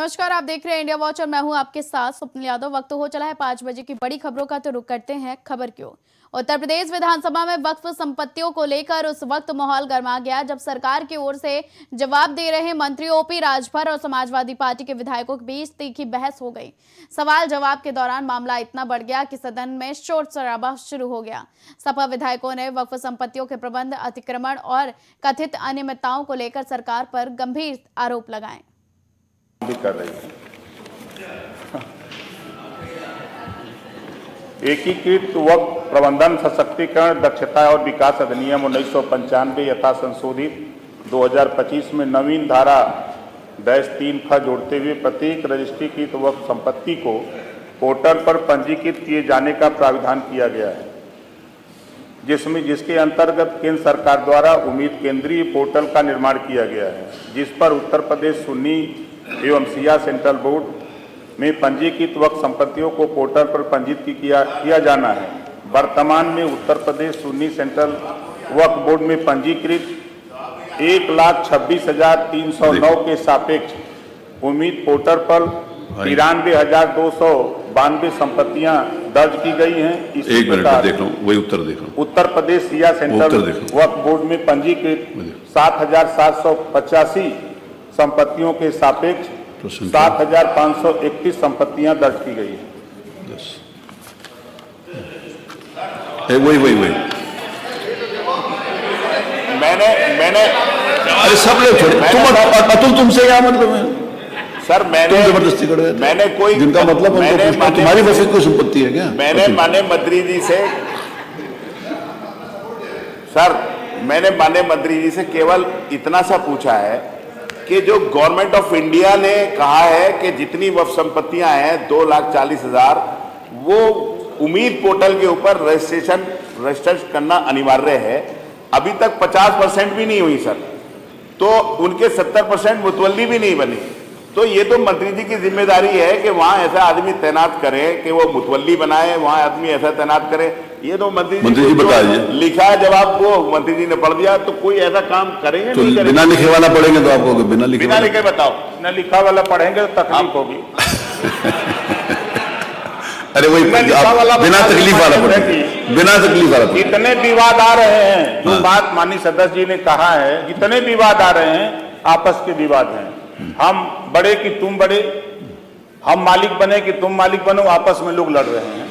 नमस्कार, आप देख रहे हैं इंडिया वॉच और मैं हूं आपके साथ स्वप्निल यादव। वक्त हो चला है 5 बजे की बड़ी खबरों का, तो रुक करते हैं खबर क्यों। उत्तर प्रदेश विधानसभा में वक्फ संपत्तियों को लेकर उस वक्त माहौल गर्मा गया जब सरकार की ओर से जवाब दे रहे मंत्री ओपी राजभर और समाजवादी पार्टी के विधायकों के बीच तीखी बहस हो गई। सवाल जवाब के दौरान मामला इतना बढ़ गया कि सदन में शोर शराबा शुरू हो गया। सपा विधायकों ने वक्फ संपत्तियों के प्रबंध, अतिक्रमण और कथित अनियमितताओं को लेकर सरकार पर गंभीर आरोप लगाए। भी कर रही है। एकीकृत वक्फ प्रबंधन सशक्तिकरण दक्षता और विकास अधिनियम 1995 यथा संशोधित 2025 में नवीन धारा -3 जोड़ते हुए प्रत्येक रजिस्ट्रीकृत वक्फ संपत्ति को पोर्टल पर पंजीकृत किए जाने का प्राविधान किया गया है, जिसके अंतर्गत केंद्र सरकार द्वारा उम्मीद केंद्रीय पोर्टल का निर्माण किया गया है, जिस पर उत्तर प्रदेश सुन्नी एवं शिया सेंट्रल बोर्ड में पंजीकृत वक्फ संपत्तियों को पोर्टल पर पंजीकृत किया जाना है। वर्तमान में उत्तर प्रदेश सुन्नी सेंट्रल वक्फ बोर्ड में पंजीकृत 1,26,309 के सापेक्ष उम्मीद पोर्टल पर 93,292 संपत्तियां दर्ज की गई हैं। एक मिनट देख रहा हूं, वही उत्तर देख रहा हूं। उत्तर प्रदेश शिया सेंट्रल वक्फ बोर्ड में पंजीकृत 7,785 संपत्तियों के सापेक्ष 7,531 संपत्तियां दर्ज की गई है। वही मैंने अरे सब लोग अतुल तुमसे क्या मतलब है सर? मैंने जबरदस्ती कर रहे थे। मैंने कोई जिनका मतलब तुम्हारी बस कोई संपत्ति है क्या? मैंने माननीय मंत्री जी से सर मैंने माननीय मंत्री जी से केवल इतना सा पूछा है कि जो गवर्नमेंट ऑफ इंडिया ने कहा है कि जितनी वक्फ संपत्तियां हैं 2,40,000 वो उम्मीद पोर्टल के ऊपर रजिस्टर करना अनिवार्य है। अभी तक 50% भी नहीं हुई सर, तो उनके 70% मुतवल्ली भी नहीं बनी। तो ये तो मंत्री जी की जिम्मेदारी है कि वहां ऐसा आदमी तैनात करें कि वो मुतवल्ली बनाए, वहां आदमी ऐसा तैनात करे। ये तो मंत्री जी बताइए, लिखा है जवाब को मंत्री जी ने पढ़ दिया, तो कोई ऐसा काम करेंगे? तो नहीं करेंगे। बिना लिखे वाला पढ़ेंगे तो आपको बिना लिखे बताओ, बिना लिखा वाला पढ़ेंगे तो तकलीफ होगी। अरे वही बिना तकलीफ वाला पढ़ेंगे, बिना तकलीफ वाला। इतने विवाद आ रहे हैं, जो बात माननीय सदस्य जी ने कहा है, जितने विवाद आ रहे हैं आपस के विवाद हैं। हम बड़े कि तुम बड़े, हम मालिक बने कि तुम मालिक बनो, आपस में लोग लड़ रहे हैं।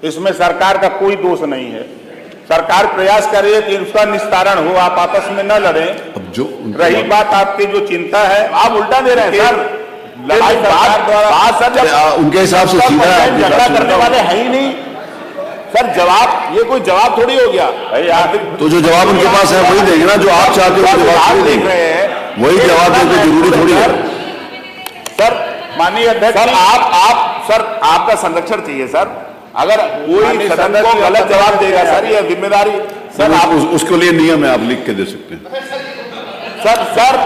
इसमें सरकार का कोई दोष नहीं है। सरकार प्रयास कर रही है कि उसका निस्तारण हो, आप आपस में न लड़ें। अब जो रही बात आपकी जो चिंता है, आप उल्टा दे रहे हैं सर। लड़ाई सरकार द्वारा उनके हिसाब से झगड़ा करने वाले है ही नहीं सर। जवाब, ये कोई जवाब थोड़ी हो गया। तो जो जवाब उनके पास है वही देंगे ना, जो आप चाहते हो जवाब देख रहे हैं, वही जवाब देते जरूरी थोड़ी है सर। माननीय अध्यक्ष सर, सर आपका संरक्षण चाहिए सर। अगर कोई सदन को गलत जवाब देगा सर, ये जिम्मेदारी सर आप उसके लिए नियम है, आप लिख के दे सकते हैं सर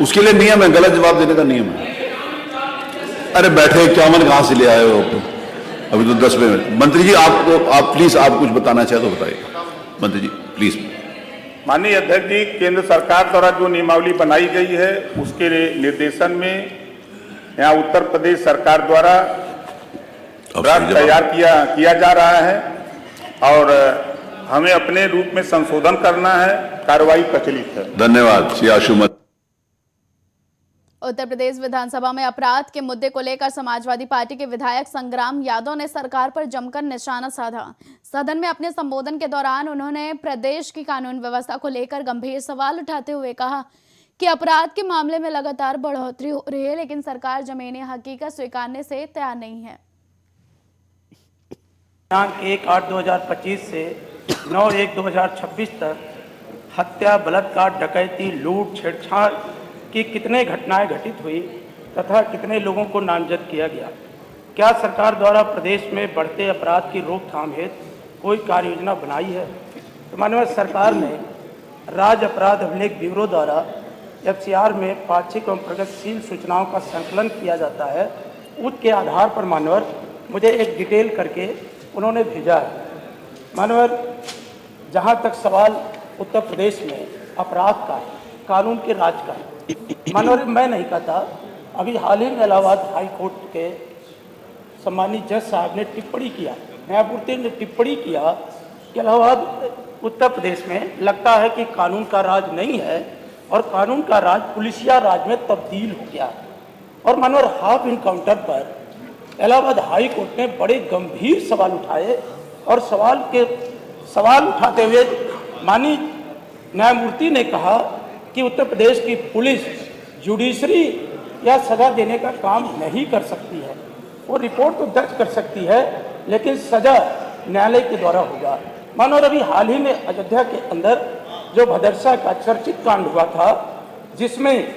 उसके लिए नियम है, गलत जवाब देने का नियम है। अरे बैठे चावल कहां से ले आए हो? अभी तो 10 मिनट। मंत्री जी आप प्लीज आप कुछ बताना चाहे तो बताइए। मंत्री जी प्लीज। माननीय अध्यक्ष जी, केंद्र सरकार द्वारा जो नियमावली बनाई गई है उसके निर्देशन में यहाँ उत्तर प्रदेश सरकार द्वारा ड्राफ्ट तैयार किया जा रहा है और हमें अपने रूप में संशोधन करना है। कार्रवाई प्रचलित है। धन्यवाद श्री आशुमत। उत्तर प्रदेश विधानसभा में अपराध के मुद्दे को लेकर समाजवादी पार्टी के विधायक संग्राम यादव ने सरकार पर जमकर निशाना साधा। सदन में अपने संबोधन के दौरान उन्होंने प्रदेश की कानून व्यवस्था को लेकर गंभीर सवाल उठाते हुए कहा कि अपराध के मामले में लगातार बढ़ोतरी हो रही है, लेकिन सरकार जमीनी हकीकत स्वीकारने से तैयार नहीं है। दिनांक 1/8/2025 से 9/1/2026 तक हत्या, बलात्कार, डकैती, लूट, छेड़छाड़ की कितने घटनाएं घटित हुई तथा कितने लोगों को नामजद किया गया? क्या सरकार द्वारा प्रदेश में बढ़ते अपराध की रोकथाम हेतु कोई कार्य योजना बनाई है? तो माननीय सरकार ने राज्य अपराध अभिलेख ब्यूरो द्वारा FCR में पाक्षिक एवं प्रगतिशील सूचनाओं का संकलन किया जाता है। उसके आधार पर मानवर मुझे एक डिटेल करके उन्होंने भेजा है। मानवर जहाँ तक सवाल उत्तर प्रदेश में अपराध का, कानून के राज का, मानवर मैं नहीं कहता, अभी हाल ही में इलाहाबाद हाई कोर्ट के सम्मानित जज साहब ने टिप्पणी किया, न्यायमूर्ति ने टिप्पणी किया कि इलाहाबाद उत्तर प्रदेश में लगता है कि कानून का राज नहीं है और कानून का राज पुलिसिया राज में तब्दील हो गया। और मनोहर हाफ इनकाउंटर पर इलाहाबाद हाई कोर्ट ने बड़े गंभीर सवाल उठाए और सवाल उठाते हुए माननीय न्यायमूर्ति ने कहा कि उत्तर प्रदेश की पुलिस जुडिशरी या सजा देने का काम नहीं कर सकती है। वो रिपोर्ट तो दर्ज कर सकती है लेकिन सजा न्यायालय के द्वारा होगा। मानो अभी हाल ही में अयोध्या के अंदर जो भदरसा का चर्चित कांड हुआ था जिसमें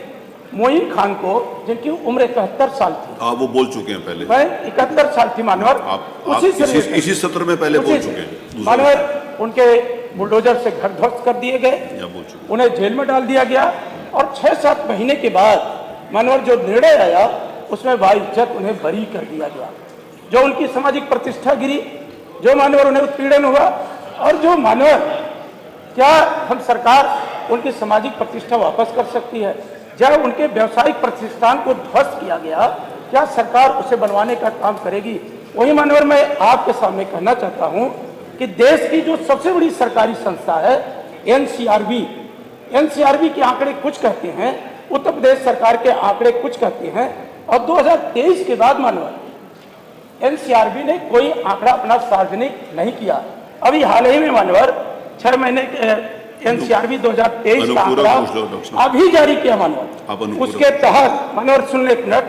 मोइन खान को, जिनकी उम्र 71 साल थी, वो बोल चुके हैं पहले, मैं 71 साल थी मानवर, इसी सत्र में पहले बोल चुके हैं मानवर, उनके बुलडोजर से घर ध्वस्त कर दिए गए, उन्हें जेल में डाल दिया गया और 6-7 महीने के बाद मानवर जो निर्णय आया उसमें बाइज्जत उन्हें बरी कर दिया गया। जो उनकी सामाजिक प्रतिष्ठा गिरी, जो मानवर उन्हें उत्पीड़न हुआ और जो मानवर, क्या हम सरकार उनकी सामाजिक प्रतिष्ठा वापस कर सकती है? जब उनके व्यवसायिक प्रतिष्ठान को ध्वस्त किया गया, क्या सरकार उसे बनवाने का काम करेगी? वही मानवर मैं आपके सामने कहना चाहता हूं कि देश की जो सबसे बड़ी सरकारी संस्था है एनसीआरबी के आंकड़े कुछ कहते हैं, उत्तर प्रदेश सरकार के आंकड़े कुछ कहते हैं और 2023 के बाद मानवर एनसीआरबी ने कोई आंकड़ा अपना सार्वजनिक नहीं किया। अभी हाल ही में मानवर 6 महीने के एनसीआरबी 2023 का आंकड़ा अभी जारी किया मानवर, उसके तहत मानवर सुन ले एक मिनट,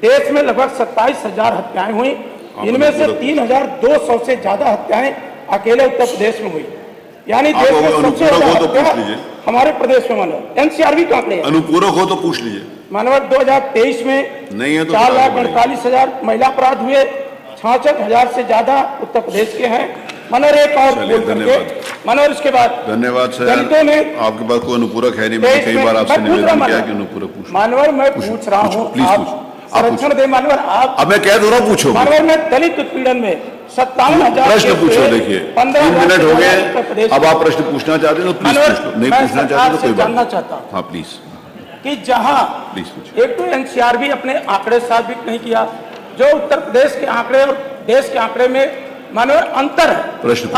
देश में लगभग 27,000 हत्याएं हुई, इनमें से 3,200 से ज्यादा हत्याएं अकेले उत्तर प्रदेश में हुई। यानी देश में सबसे ज्यादा हमारे प्रदेश में मानवर एनसीआरबी का आंकड़े। अनुपूरक हो तो पूछ लीजिए। मानवर 2023 में नहीं है तो 4,48,000 महिला अपराध हुए, 66,000 से ज्यादा उत्तर प्रदेश के हैं। मनोहर एक और बोल करके मनोहर, उसके बाद धन्यवाद सर, दलितों में आपके पास कोई अनुपूरक है नहीं, मैंने कई बार आपसे निवेदन किया कि अनुपूरक पूछ। मानवर मैं पूछ रहा हूँ, आप संरक्षण दे मानवर, आप अब मैं कह दो रहा, पूछो मानवर में दलित उत्पीड़न में 57,000 प्रश्न पूछो। देखिए 3 मिनट हो गए, अब आप प्रश्न पूछना चाहते हैं तो प्लीज पूछ लो, नहीं पूछना चाहते तो कोई बात जानना चाहता हूँ। हाँ प्लीज, कि जहां एक तो एनसीआरबी अपने आंकड़े साबित नहीं किया, जो उत्तर प्रदेश के आंकड़े और देश के आंकड़े में मानव अंतर है, प्रश्न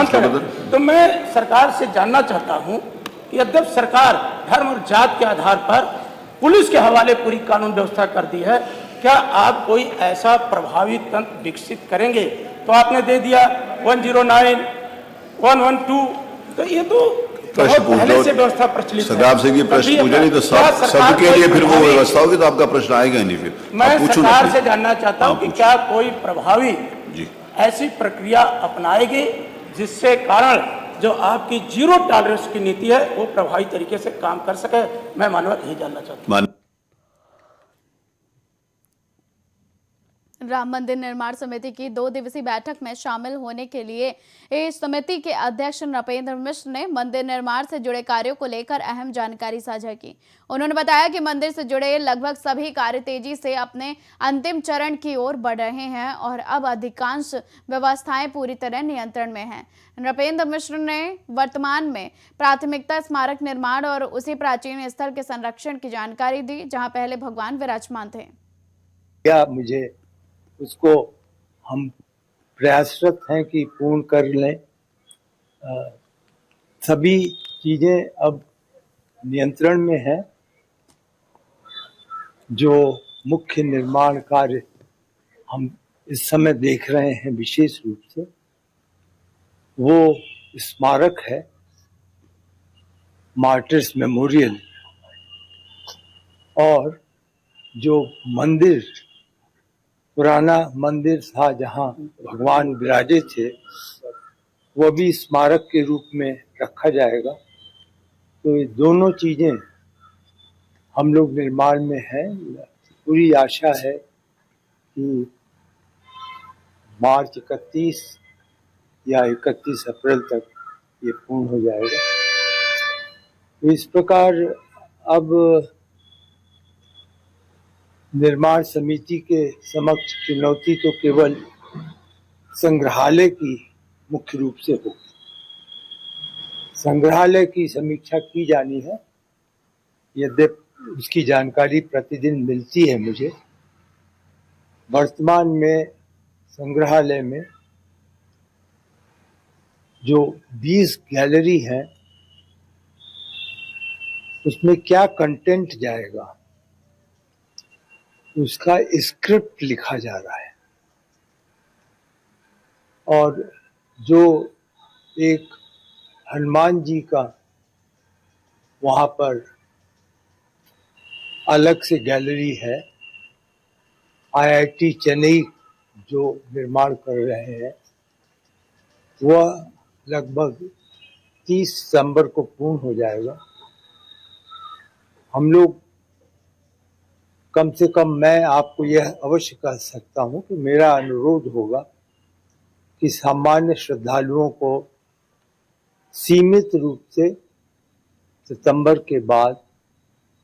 तो मैं सरकार से जानना चाहता हूं कि जब सरकार धर्म और जात के आधार पर पुलिस के हवाले पूरी कानून व्यवस्था कर दी है, क्या आप कोई ऐसा प्रभावी तंत्र विकसित करेंगे? तो आपने दे दिया 109, 112, तो ये तो प्रश्न पहले से व्यवस्था प्रचलित है। सर आपसे प्रश्न पूछा नहीं तो सबके लिए फिर वो व्यवस्था होगी तो आपका प्रश्न आएगा नहीं। फिर मैं सरकार से जानना चाहता हूं कि क्या कोई प्रभावी ऐसी प्रक्रिया अपनाएगी जिससे कारण जो आपकी जीरो टॉलरेंस की नीति है वो प्रभावी तरीके से काम कर सके? मैं मानव यही जानना चाहता हूं। राम मंदिर निर्माण समिति की 2 दिवसीय बैठक में शामिल होने के लिए इस समिति के अध्यक्ष नृपेंद्र मिश्र ने मंदिर निर्माण से जुड़े कार्यों को लेकर अहम जानकारी साझा की। उन्होंने बताया कि मंदिर से जुड़े लगभग सभी कार्य तेजी से अपने अंतिम चरण की ओर बढ़ रहे हैं और अब अधिकांश व्यवस्थाएं पूरी तरह नियंत्रण में हैं। नृपेंद्र मिश्र ने वर्तमान में प्राथमिकता स्मारक निर्माण और उसी प्राचीन स्थल के संरक्षण की जानकारी दी जहाँ पहले भगवान विराजमान थे। क्या मुझे उसको हम प्रयासरत हैं कि पूर्ण कर लें। सभी चीज़ें अब नियंत्रण में है। जो मुख्य निर्माण कार्य हम इस समय देख रहे हैं विशेष रूप से वो स्मारक है, मार्टर्स मेमोरियल, और जो मंदिर, पुराना मंदिर था जहाँ भगवान विराजे थे, वो भी स्मारक के रूप में रखा जाएगा। तो ये दोनों चीज़ें हम लोग निर्माण में हैं। पूरी आशा है कि मार्च 31 या 31 अप्रैल तक ये पूर्ण हो जाएगा। तो इस प्रकार अब निर्माण समिति के समक्ष चुनौती तो केवल संग्रहालय की मुख्य रूप से होगी। संग्रहालय की समीक्षा की जानी है। यद्यपि उसकी जानकारी प्रतिदिन मिलती है मुझे। वर्तमान में संग्रहालय में जो 20 गैलरी हैं उसमें क्या कंटेंट जाएगा उसका स्क्रिप्ट लिखा जा रहा है, और जो एक हनुमान जी का वहां पर अलग से गैलरी है, IIT चेन्नई जो निर्माण कर रहे हैं, वह लगभग 30 सितंबर को पूर्ण हो जाएगा। हम लोग कम से कम, मैं आपको यह अवश्य कह सकता हूं कि मेरा अनुरोध होगा कि सामान्य श्रद्धालुओं को सीमित रूप से सितंबर के बाद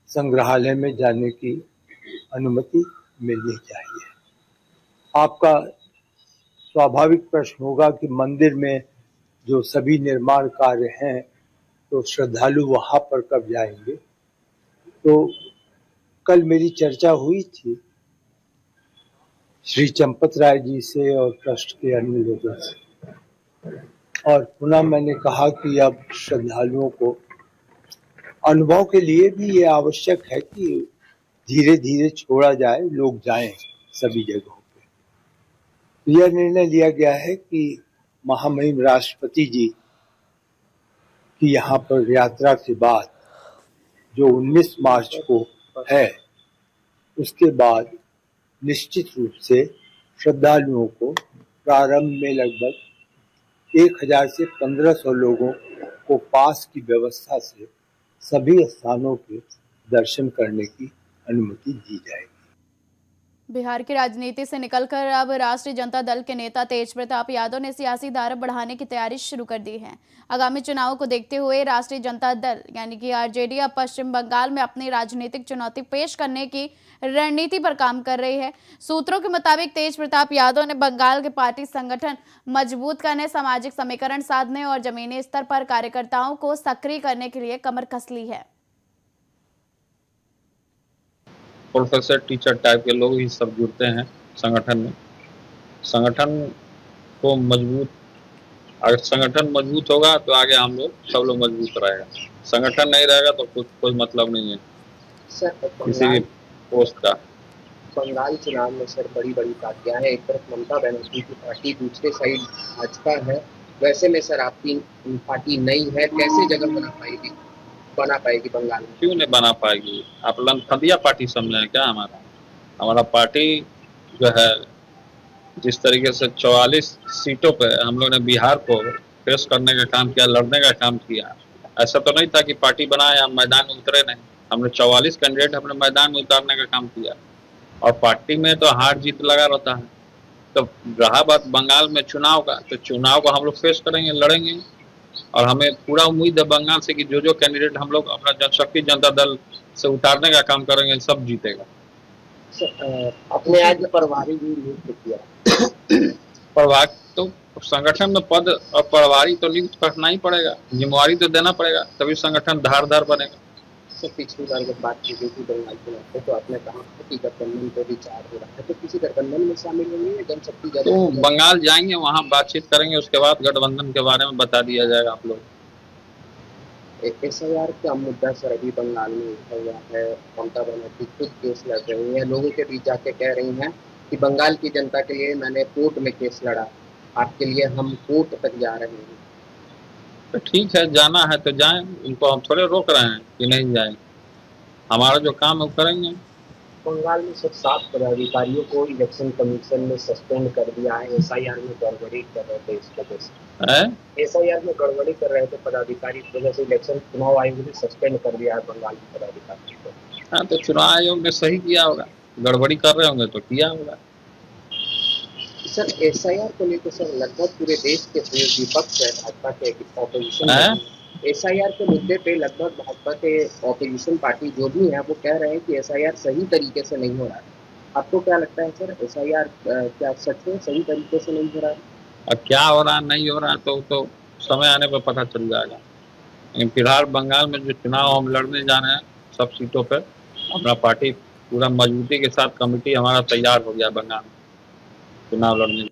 संग्रहालय में जाने की अनुमति मिलनी चाहिए। आपका स्वाभाविक प्रश्न होगा कि मंदिर में जो सभी निर्माण कार्य हैं तो श्रद्धालु वहां पर कब जाएंगे। तो कल मेरी चर्चा हुई थी श्री चंपत राय जी से और ट्रस्ट के अन्य लोगों से, और पुनः मैंने कहा कि अब श्रद्धालुओं को अनुभव के लिए भी ये आवश्यक है कि धीरे धीरे छोड़ा जाए, लोग जाएं सभी जगहों पे। यह निर्णय लिया गया है कि महामहिम राष्ट्रपति जी की यहाँ पर यात्रा के बाद जो 19 मार्च को है, उसके बाद निश्चित रूप से श्रद्धालुओं को प्रारंभ में लगभग 1000 से 1500 लोगों को पास की व्यवस्था से सभी स्थानों के दर्शन करने की अनुमति दी जाएगी। बिहार की राजनीति से निकलकर अब राष्ट्रीय जनता दल के नेता तेज प्रताप यादव ने सियासी धारा बढ़ाने की तैयारी शुरू कर दी है। आगामी चुनावों को देखते हुए राष्ट्रीय जनता दल यानी कि आरजेडी अब पश्चिम बंगाल में अपनी राजनीतिक चुनौती पेश करने की रणनीति पर काम कर रही है। सूत्रों के मुताबिक तेज प्रताप यादव ने बंगाल के पार्टी संगठन मजबूत करने, सामाजिक समीकरण साधने और जमीनी स्तर पर कार्यकर्ताओं को सक्रिय करने के लिए कमर कस ली है। प्रोफेसर टीचर टाइप के लोग ही सब जुड़ते हैं संगठन में। संगठन को मजबूत, अगर संगठन मजबूत होगा तो आगे हम लोग सब लोग मजबूत रहेगा। संगठन नहीं रहेगा तो कुछ कोई मतलब नहीं है सर किसी भी पोस्ट का। बंगाल चुनाव में सर बड़ी बड़ी पार्टियां हैं, एक तरफ ममता बनर्जी की पार्टी, दूसरे साइड भाजपा है। वैसे में सर आपकी पार्टी नई है, कैसे जगह बना पाएगी बंगाल में? क्यों नहीं बना पाएगी? आप लंथदिया पार्टी समझे हैं क्या? हमारा पार्टी जो है जिस तरीके से 44 सीटों पे हम लोग ने बिहार को फेस करने का काम किया, लड़ने का काम किया। ऐसा तो नहीं था कि पार्टी बनाए या मैदान में उतरे नहीं। हमने 44 कैंडिडेट अपने मैदान में उतारने का काम किया, और पार्टी में तो हार जीत लगा रहता है। तो रहा बात बंगाल में चुनाव का, तो चुनाव को हम लोग फेस करेंगे, लड़ेंगे, और हमें पूरा उम्मीद है बंगाल से कि जो कैंडिडेट हम लोग अपना जनशक्ति जनता दल से उतारने का काम करेंगे सब जीतेगा। अपने आज प्रभारी भी नियुक्त किया। प्रभारी तो संगठन में पद और प्रभारी तो नियुक्त करना ही पड़ेगा, जिम्मेवारी तो देना पड़ेगा, तभी संगठन धारदार बनेगा। सर पिछली बार जब बात की गई थी बंगाल के नाते तो आपने कहा था कि गठबंधन को विचार हो रहा है, तो किसी गठबंधन में शामिल होंगे या जनशक्ति तो बंगाल जाएंगे, वहाँ बातचीत करेंगे, उसके बाद गठबंधन के बारे में बता दिया जाएगा आप लोग। SIR का मुद्दा सर अभी बंगाल में उठा हुआ है। ममता बनर्जी खुद केस लड़ रही है, लोगों के बीच जाके कह रही हैं कि बंगाल की जनता के लिए मैंने कोर्ट में केस लड़ा, आपके लिए हम कोर्ट तक जा रहे हैं। तो ठीक है, जाना है तो जाएं, उनको हम थोड़े रोक रहे हैं कि नहीं जाएं। हमारा जो काम है वो करेंगे। बंगाल में सिर्फ 7 पदाधिकारियों को इलेक्शन कमीशन ने सस्पेंड कर दिया है। SIR में गड़बड़ी कर रहे थे, इस वजह से SIR में गड़बड़ी कर रहे थे पदाधिकारी, इस वजह से इलेक्शन चुनाव आयोग ने सस्पेंड कर दिया है बंगाल के पदाधिकारी को। हाँ, तो चुनाव आयोग ने सही किया होगा, गड़बड़ी कर रहे होंगे तो किया होगा। सर SIR को लेकर सर लगभग पूरे देश के विपक्ष है, भाजपा के ऑपोजिशन SIR के मुद्दे पे लगभग भाजपा के ऑपोजिशन पार्टी जो भी है वो कह रहे हैं कि SIR सही तरीके से नहीं हो रहा है। आपको क्या लगता है सर, SIR क्या सच में सही तरीके से नहीं हो रहा है? अब क्या हो रहा नहीं हो रहा तो समय आने पर पता चल जाएगा। लेकिन फिलहाल बंगाल में जो चुनाव हम लड़ने जा रहे हैं सब सीटों पे, हमारा पार्टी पूरा मजबूती के साथ कमेटी हमारा तैयार हो गया बंगाल में चुनाव लड़ने।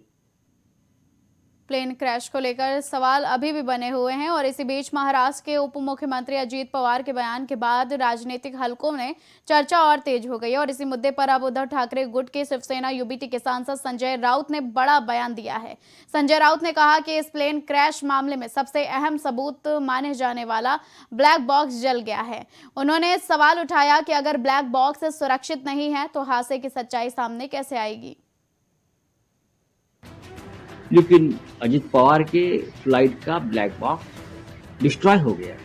प्लेन क्रैश को लेकर सवाल अभी भी बने हुए हैं और इसी बीच महाराष्ट्र के उप मुख्यमंत्री अजीत पवार के बयान के बाद राजनीतिक हलकों में चर्चा और तेज हो गई और इसी मुद्दे पर अब उद्धव ठाकरे गुट के शिवसेना यूबीटी के सांसद संजय राउत ने बड़ा बयान दिया है। संजय राउत ने कहा कि इस प्लेन क्रैश मामले में सबसे अहम सबूत माने जाने वाला ब्लैक बॉक्स जल गया है। उन्होंने सवाल उठाया कि अगर ब्लैक बॉक्स सुरक्षित नहीं है तो हादसे की सच्चाई सामने कैसे आएगी। लेकिन अजित पवार के फ्लाइट का ब्लैक बॉक्स डिस्ट्रॉय हो गया है,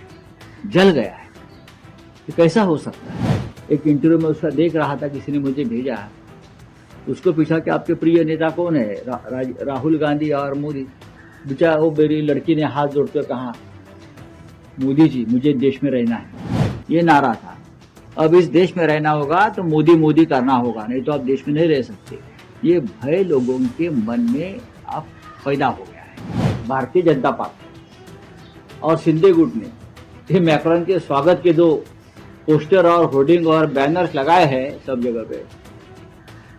जल गया है। ये कैसा हो सकता है? एक इंटरव्यू में उसका देख रहा था, किसी ने मुझे भेजा, उसको पूछा कि आपके प्रिय नेता कौन है? राहुल गांधी और मोदी। बेचारा वो मेरी लड़की ने हाथ जोड़कर कहा, मोदी जी मुझे देश में रहना है, ये नारा था। अब इस देश में रहना होगा तो मोदी मोदी करना होगा, नहीं तो आप देश में नहीं रह सकते। ये भय लोगों के मन में अब पैदा हो गया है। भारतीय जनता पार्टी और शिंदे गुट ने ये मैक्रोन के स्वागत के दो पोस्टर और होर्डिंग और बैनर्स लगाए हैं सब जगह पे।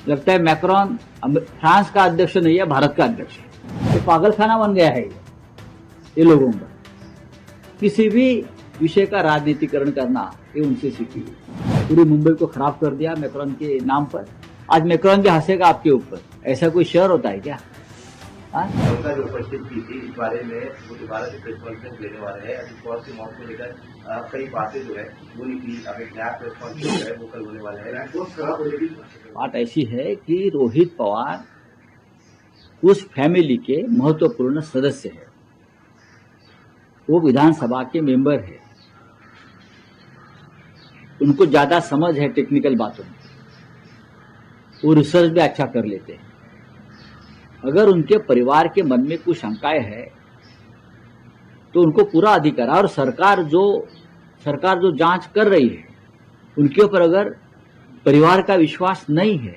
लगता है मैक्रोन फ्रांस का अध्यक्ष नहीं है, भारत का अध्यक्ष है। ये पागलखाना बन गया है ये लोगों का। किसी भी विषय का राजनीतिकरण करना ये उनसे सीखी। पूरी मुंबई को खराब कर दिया मैक्रोन के नाम पर। आज मैक्रोन भी हंसेगा आपके ऊपर। ऐसा कोई शहर होता है क्या? उनका जो उपस्थित की थी इस बारे में वो दोबारा से प्रेस कॉन्फ्रेंस लेने वाले हैं। अभी पवार की मौत को लेकर कई बातें जो है वो निकली। अब एक नया प्रेस कॉन्फ्रेंस है वो कल होने वाला है। बात ऐसी है कि रोहित पवार उस फैमिली के महत्वपूर्ण सदस्य है। वो विधानसभा के मेंबर है, उनको ज्यादा समझ है टेक्निकल बातों में, वो रिसर्च भी अच्छा कर लेते हैं। अगर उनके परिवार के मन में कुछ शंकाएं है तो उनको पूरा अधिकार है। और सरकार जो जांच कर रही है उनके ऊपर अगर परिवार का विश्वास नहीं है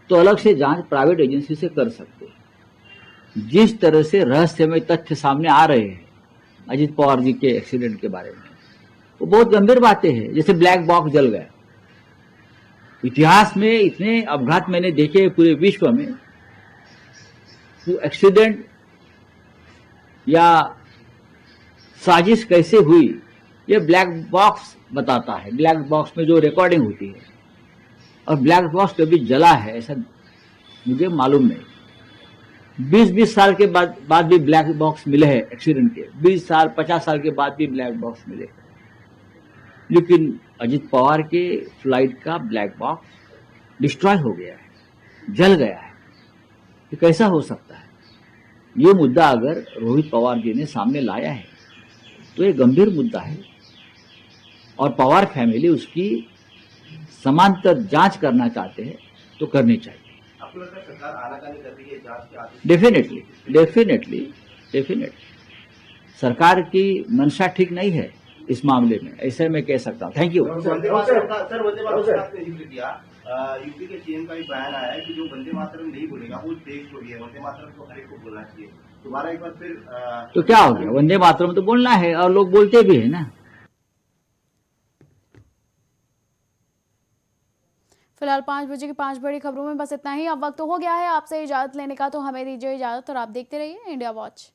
तो अलग से जांच प्राइवेट एजेंसी से कर सकते हैं। जिस तरह से रहस्यमय तथ्य सामने आ रहे हैं अजित पवार जी के एक्सीडेंट के बारे में, वो बहुत गंभीर बातें हैं। जैसे ब्लैक बॉक्स जल गया। इतिहास में इतने अपघात मैंने देखे पूरे विश्व में, वो एक्सीडेंट या साजिश कैसे हुई ये ब्लैक बॉक्स बताता है। ब्लैक बॉक्स में जो रिकॉर्डिंग होती है, और ब्लैक बॉक्स कभी जला है ऐसा मुझे मालूम नहीं। 20-20 साल के बाद भी ब्लैक बॉक्स मिले हैं एक्सीडेंट के। 20 साल 50 साल के बाद भी ब्लैक बॉक्स मिले। लेकिन अजित पवार के फ्लाइट का ब्लैक बॉक्स डिस्ट्रॉय हो गया है, जल गया है। ये कैसा हो सकता है? ये मुद्दा अगर रोहित पवार जी ने सामने लाया है तो ये गंभीर मुद्दा है और पवार फैमिली उसकी समांतर जांच करना चाहते हैं तो करनी चाहिए। आपको लगता है सरकार आनाकानी कर रही है जांच के आदेश? डेफिनेटली सरकार की मंशा ठीक नहीं है इस मामले में, ऐसे मैं कह सकता हूँ। Thank you. वंदे मातरम का आपने जिक्र किया। यूपी के सीएम का भी बयान आया है कि जो वंदे मातरम नहीं बोलेगा वो देश छोड़ी है। वंदे मातरम को हर एक को बोलना चाहिए। दोबारा एक बार फिर तो क्या हो गया? वंदे मातरम तो बोलना है और लोग बोलते भी है ना। फिलहाल 5 बजे की 5 बड़ी खबरों में बस इतना ही। अब वक्त हो गया है आपसे इजाजत लेने का, तो हमें दीजिए इजाजत और आप देखते रहिए इंडिया वॉच।